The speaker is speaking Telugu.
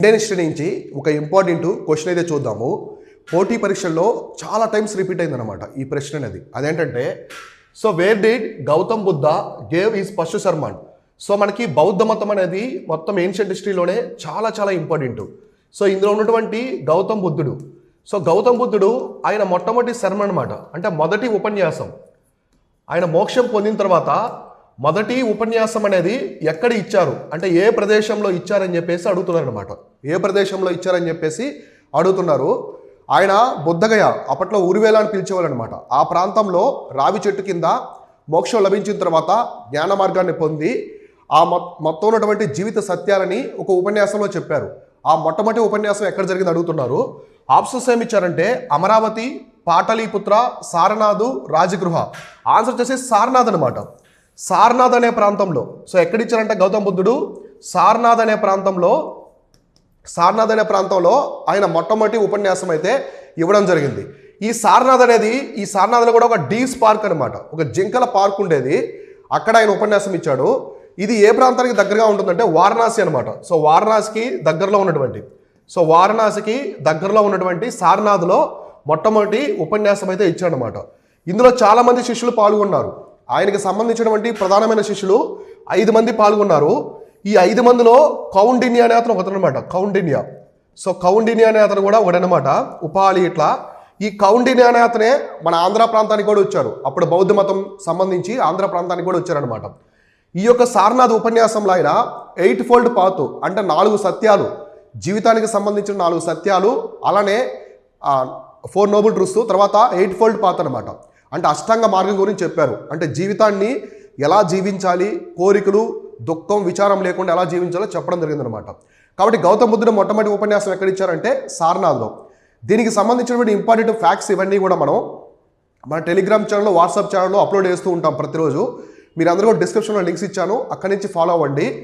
ఇండియన్ హిస్టరీ నుంచి ఒక ఇంపార్టెంట్ క్వశ్చన్ అయితే చూద్దాము. పోటీ పరీక్షల్లో చాలా టైమ్స్ రిపీట్ అయిందనమాట ఈ ప్రశ్న అనేది. అదేంటంటే, so where did Gautam Buddha gave is first sermon. సో మనకి బౌద్ధ మతం అనేది మొత్తం ఏన్షియంట్ హిస్టరీలోనే చాలా చాలా ఇంపార్టెంట్. సో ఇందులో ఉన్నటువంటి గౌతమ్ బుద్ధుడు, సో గౌతమ్ బుద్ధుడు ఆయన మొట్టమొదటి శర్మ అనమాట, అంటే మొదటి ఉపన్యాసం. ఆయన మోక్షం పొందిన తర్వాత మొదటి ఉపన్యాసం అనేది ఎక్కడ ఇచ్చారు అంటే ఏ ప్రదేశంలో ఇచ్చారని చెప్పేసి అడుగుతున్నారు అనమాట. ఏ ప్రదేశంలో ఇచ్చారని చెప్పేసి అడుగుతున్నారు. ఆయన బుద్ధగయ, అప్పట్లో ఉరివేల అని పిలిచేవాళ్ళు అనమాట. ఆ ప్రాంతంలో రావి చెట్టు కింద మోక్షం లభించిన తర్వాత జ్ఞాన మార్గాన్ని పొంది ఆ మొత్తం ఉన్నటువంటి జీవిత సత్యాలని ఒక ఉపన్యాసంలో చెప్పారు. ఆ మొట్టమొదటి ఉపన్యాసం ఎక్కడ జరిగింది అడుగుతున్నారు. ఆప్షన్స్ ఏమి ఇచ్చారంటే అమరావతి, పాటలీపుత్ర, సారనాథు, రాజగృహ. ఆన్సర్ వచ్చేసి సారనాథ్ అనమాట. సారనాథ్ అనే ప్రాంతంలో. సో ఎక్కడిచ్చారంటే గౌతమ్ బుద్ధుడు సారనాథ్ అనే ప్రాంతంలో ఆయన మొట్టమొదటి ఉపన్యాసం అయితే ఇవ్వడం జరిగింది. ఈ సారనాథ్లో కూడా ఒక డీస్ పార్క్ అనమాట, ఒక జింకల పార్క్ ఉండేది. అక్కడ ఆయన ఉపన్యాసం ఇచ్చాడు. ఇది ఏ ప్రాంతానికి దగ్గరగా ఉంటుందంటే వారణాసి అనమాట. సో వారణాసికి దగ్గరలో ఉన్నటువంటి సారనాథ్లో మొట్టమొదటి ఉపన్యాసం అయితే ఇచ్చాడనమాట. ఇందులో చాలామంది శిష్యులు పాల్గొన్నారు. ఆయనకి సంబంధించినటువంటి ప్రధానమైన శిష్యులు 5 మంది పాల్గొన్నారు. ఈ 5 మందిలో కౌండిన్య అనే అతను ఒకతనమాట. సో కౌండిన్య అనే అతను కూడా ఒకటనమాట. ఉపాలి ఇట్లా. ఈ కౌండిన్య అనే అతనే మన ఆంధ్ర ప్రాంతానికి కూడా వచ్చారు. అప్పుడు బౌద్ధ మతం సంబంధించి ఆంధ్ర ప్రాంతానికి కూడా వచ్చారనమాట. ఈ యొక్క సారనాథ్ ఉపన్యాసంలో ఆయన 8 ఫోల్డ్ పాత్ అంటే 4 సత్యాలు, జీవితానికి సంబంధించిన 4 సత్యాలు, అలానే 4 నోబుల్ ట్రూత్స్, తర్వాత 8 ఫోల్డ్ పాత్ అనమాట. అంటే అష్టాంగ మార్గం గురించి చెప్పారు. అంటే జీవితాన్ని ఎలా జీవించాలి, కోరికలు, దుఃఖం, విచారం లేకుండా ఎలా జీవించాలో చెప్పడం జరిగిందనమాట. కాబట్టి గౌతమ బుద్ధుడు మొట్టమొదటి ఉపన్యాసం ఎక్కడ ఇచ్చారంటే సారనాథ్లో. దీనికి సంబంధించినటువంటి ఇంపార్టెంట్ ఫ్యాక్ట్స్ ఇవన్నీ కూడా మనం మన టెలిగ్రామ్ ఛానల్లో, వాట్సాప్ ఛానల్లో అప్లోడ్ చేస్తూ ఉంటాం ప్రతిరోజు. మీరు అందరూ డిస్క్రిప్షన్లో లింక్స్ ఇచ్చాను, అక్కడి నుంచి ఫాలో అవ్వండి.